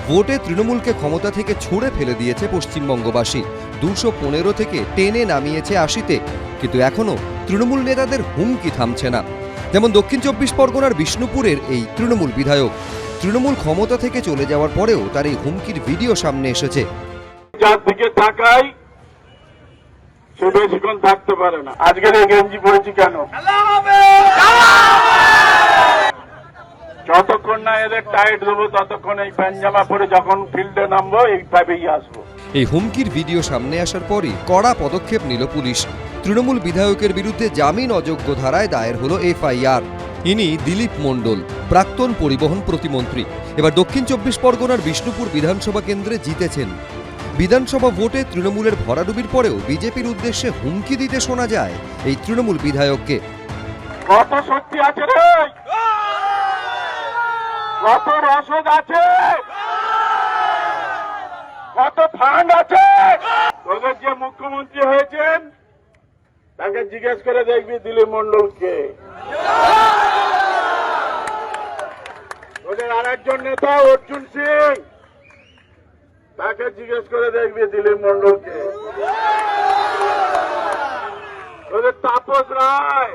ভোটে তৃণমূলকে ক্ষমতা থেকে ছুঁড়ে ফেলে দিয়েছে পশ্চিমবঙ্গবাসী। 215 থেকে টেনে নামিয়েছে 80-তে, কিন্তু এখনও তৃণমূল নেতাদের হুমকি থামছে না। যেমন দক্ষিণ 24 পরগনার বিষ্ণুপুরের এই তৃণমূল বিধায়ক, তৃণমূল ক্ষমতা থেকে চলে যাওয়ার পরেও তার এই হুমকির ভিডিও সামনে এসেছে। যার দিকে তাকাই সে বেশিক্ষণ থাকতে পারে না। আজকের এই গেঞ্জি পড়েছি কেন? যতক্ষণ না এদের টাইট দেবো ততক্ষণ এই প্যান্ট-জামা পরে যখন ফিল্ডে নামবো এইভাবেই আসবো। এই হুমকির ভিডিও সামনে আসার পরই কড়া পদক্ষেপ নিল পুলিশ। তৃণমূল বিধায়কের বিরুদ্ধে জামিন অযোগ্য ধারায় দায়ের হলো এফআইআর। ইনি দিলীপ মণ্ডল, প্রাক্তন পরিবহন প্রতিমন্ত্রী। এবার দক্ষিণ 24 পরগনার বিষ্ণুপুর বিধানসভা কেন্দ্রে জিতেছেন। বিধানসভা ভোটে তৃণমূলের ভরাডুবির পরেও বিজেপির উদ্দেশ্যে হুমকি দিতে শোনা যায় এই তৃণমূল বিধায়ককে। কত শক্তি আছে রে, কত রসদ আছে, কত ফান্ড আছে। তোদের যে মুখ্যমন্ত্রী হয়েছেন তাকে জিজ্ঞেস করে দেখবি দিলীপ মণ্ডলকে। তোদের আরেকজন নেতা অর্জুন সিং, তাকে জিজ্ঞেস করে দেখবি দিলীপ মণ্ডলকে। তোদের তাপস রায়,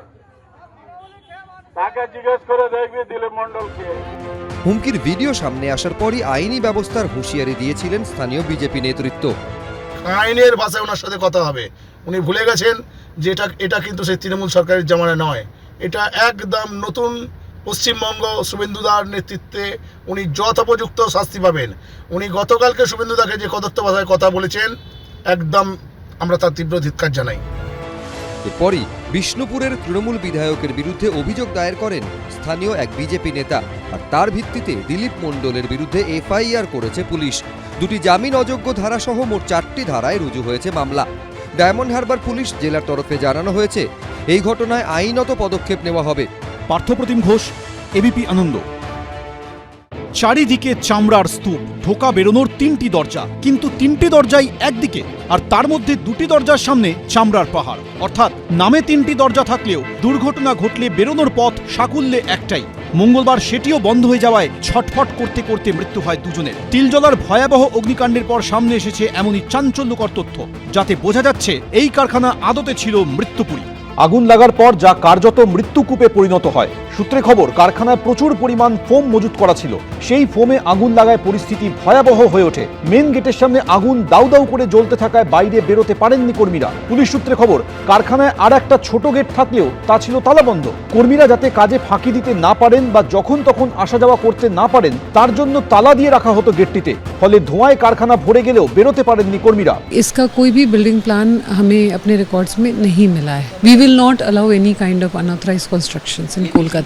তাকে জিজ্ঞেস করে দেখবি দিলীপ মণ্ডলকে। হুমকির ভিডিও সামনে আসার পরই আইনি ব্যবস্থার হুঁশিয়ারি দিয়েছিলেন স্থানীয় বিজেপি নেতৃত্ব। আইনের ভাষায় ওনার সাথে কথা হবে। উনি ভুলে গেছেন যে এটা কিন্তু সেই তৃণমূল সরকারের জামানা নয়, এটা একদম নতুন পশ্চিমবঙ্গ। শুভেন্দুদার নেতৃত্বে উনি যথোপযুক্ত শাস্তি পাবেন। উনি গতকালকে শুভেন্দুদাকে যে কদর্থ ভাষায় কথা বলেছেন, একদম আমরা তার তীব্র ধিক্কার জানাই। এরপরই বিষ্ণুপুরের তৃণমূল বিধায়কের বিরুদ্ধে অভিযোগ দায়ের করেন স্থানীয় এক বিজেপি নেতা, আর তার ভিত্তিতে দিলীপ মণ্ডলের বিরুদ্ধে এফআইআর করেছে পুলিশ। দুটি জামিন অযোগ্য ধারাসহ মোট 4টি ধারায় রুজু হয়েছে মামলা। ডায়মন্ড হারবার পুলিশ জেলার তরফে জানানো হয়েছে এই ঘটনায় আইনত পদক্ষেপ নেওয়া হবে। পার্থপ্রতিম ঘোষ, এবিপি আনন্দ। চারিদিকে চামড়ার স্তূপ, ঢোকা বেরোনোর 3টি দরজা, কিন্তু 3টি দরজাই একদিকে, আর তার মধ্যে 2টি দরজার সামনে চামড়ার পাহাড়। অর্থাৎ নামে 3টি দরজা থাকলেও দুর্ঘটনা ঘটলে বেরোনোর পথ সাকুল্যে একটাই। মঙ্গলবার সেটিও বন্ধ হয়ে যাওয়ায় ছটফট করতে করতে মৃত্যু হয় দুজনের। তিলজলার ভয়াবহ অগ্নিকাণ্ডের পর সামনে এসেছে এমনই চাঞ্চল্যকর তথ্য, যাতে বোঝা যাচ্ছে এই কারখানা আদতে ছিল মৃত্যুপুরী। আগুন লাগার পর যা কার্যত মৃত্যুকূপে পরিণত হয়। সূত্রে খবর, কারখানায় প্রচুর পরিমাণ ফোম মজুত করা ছিল। সেই ফোমে আগুন লাগায় পরিস্থিতি ভয়াবহ হয়ে ওঠে। মেন গেটের সামনে আগুন দাউ দাউ করে জ্বলতে থাকায় বাইরে বেরোতে পারেননি কর্মীরা। পুলিশ সূত্রে খবর, কারখানায় আর একটা ছোট গেট থাকলেও তা ছিল তালাবন্ধ। কর্মীরা যাতে কাজে ফাঁকি দিতে না পারেন বা যখন তখন আসা যাওয়া করতে না পারেন, তার জন্য তালা দিয়ে রাখা হতো গেটটিতে। ফলে ধোঁয়ায় কারখানা ভরে গেলেও বেরোতে পারেননি কর্মীরা। इसका कोई भी बिल्डिंग प्लान हमें अपने रिकॉर्ड्स में नहीं मिला है। We will not allow any kind of unauthorized constructions in Kolkata.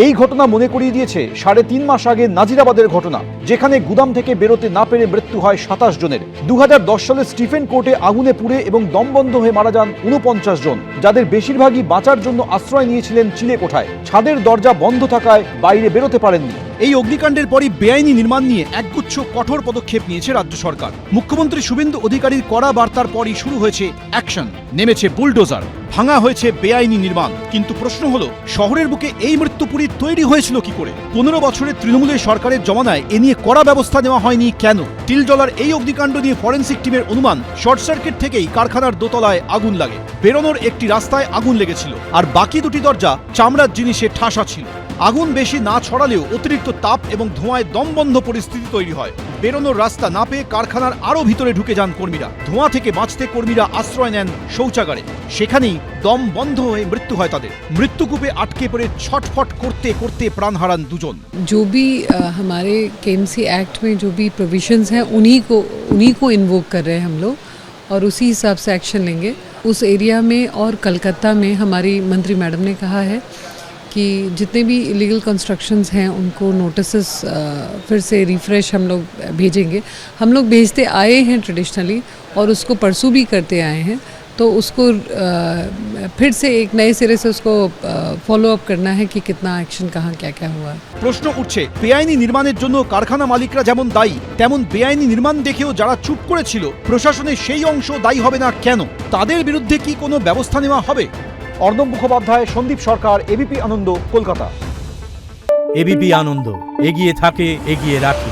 এই ঘটনা মনে করিয়ে দিয়েছে 3.5 মাস আগে নাজিরাবাদের ঘটনা, যেখানে গুদাম থেকে বেরোতে না পেরে মৃত্যু হয় 27 জনের। 2010 সালে স্টিফেন কোর্টে আগুনে পুড়ে এবং দমবন্ধ হয়ে মারা যান 49 জন, যাদের বেশিরভাগই বাঁচার জন্য আশ্রয় নিয়েছিলেন চিলে কোঠায়। ছাদের দরজা বন্ধ থাকায় বাইরে বেরোতে পারেননি। এই অগ্নিকাণ্ডের পরই বেআইনি নির্মাণ নিয়ে একগুচ্ছ কঠোর পদক্ষেপ নিয়েছে রাজ্য সরকার। মুখ্যমন্ত্রী শুভেন্দু অধিকারীর কড়া বার্তার পরই শুরু হয়েছে অ্যাকশন। নেমেছে বুলডোজার, ভাঙা হয়েছে বেআইনি নির্মাণ। কিন্তু প্রশ্ন হলো, শহরের বুকে এই মৃত্যুপুরী তৈরি হয়েছিল কি করে? 15 বছরের তৃণমূলের সরকারের জমানায় এ নিয়ে কড়া ব্যবস্থা নেওয়া হয়নি কেন? তিলজলার এই অগ্নিকাণ্ড নিয়ে ফরেনসিক টিমের অনুমান, শর্ট সার্কিট থেকেই কারখানার দোতলায় আগুন লাগে। বেরোনোর একটি রাস্তায় আগুন লেগেছিল, আর বাকি 2টি দরজা চামড়ার জিনিসে ঠাসা ছিল। আগুন বেশি না ছড়ালেও অতিরিক্ত তাপ এবং ধোঁয়ায় দমবন্ধ পরিস্থিতি তৈরি হয়। বেরোনোর রাস্তা না পেয়ে কারখানার আরও ভিতরে ঢুকে যান কর্মীরা। ধোঁয়া থেকে বাঁচতে কর্মীরা আশ্রয় নেন শৌচাগারে। সেখানেই দম বন্ধ হয়ে মৃত্যু হয় তাদের। মৃত্যুকূপে আটকে পড়ে ছটফট করতে করতে প্রাণ হারান দুজন। जो भी हमारे केएमसी एक्ट में जो भी प्रोविजंस हैं उन्हीं को इन्वोक कर रहे हैं हम लोग, और उसी हिसाब से एक्शन लेंगे। उस एरिया में और कलकत्ता में हमारी मंत्री मैडम ने कहा है कि जितने भी इलीगल कंस्ट्रक्शंस हैं उनको नोटिसेस फिर से रिफ्रेश हम लोग भेजेंगे। हम लोग भेजते आए हैं ट्रेडिशनली, और उसको परसों भी करते आए हैं। तो उसको फिर से एक नए सिरे से उसको फॉलो अप करना है कि कितना एक्शन कहाँ क्या क्या हुआ। প্রশ্ন উঠছে, বেআইনি নির্মাণের জন্য কারখানা মালিকরা যেমন দায়ী, তেমন বেআইনি নির্মাণ দেখেও যারা চুপ করেছিল প্রশাসনের সেই অংশ দায়ী হবে না কেন? তাদের বিরুদ্ধে কি কোনো ব্যবস্থা নেওয়া হবে? অর্ণব মুখোপাধ্যায়, সন্দীপ সরকার, এবিপি আনন্দ, কলকাতা। এবিপি আনন্দ, এগিয়ে থাকে, এগিয়ে রাখে।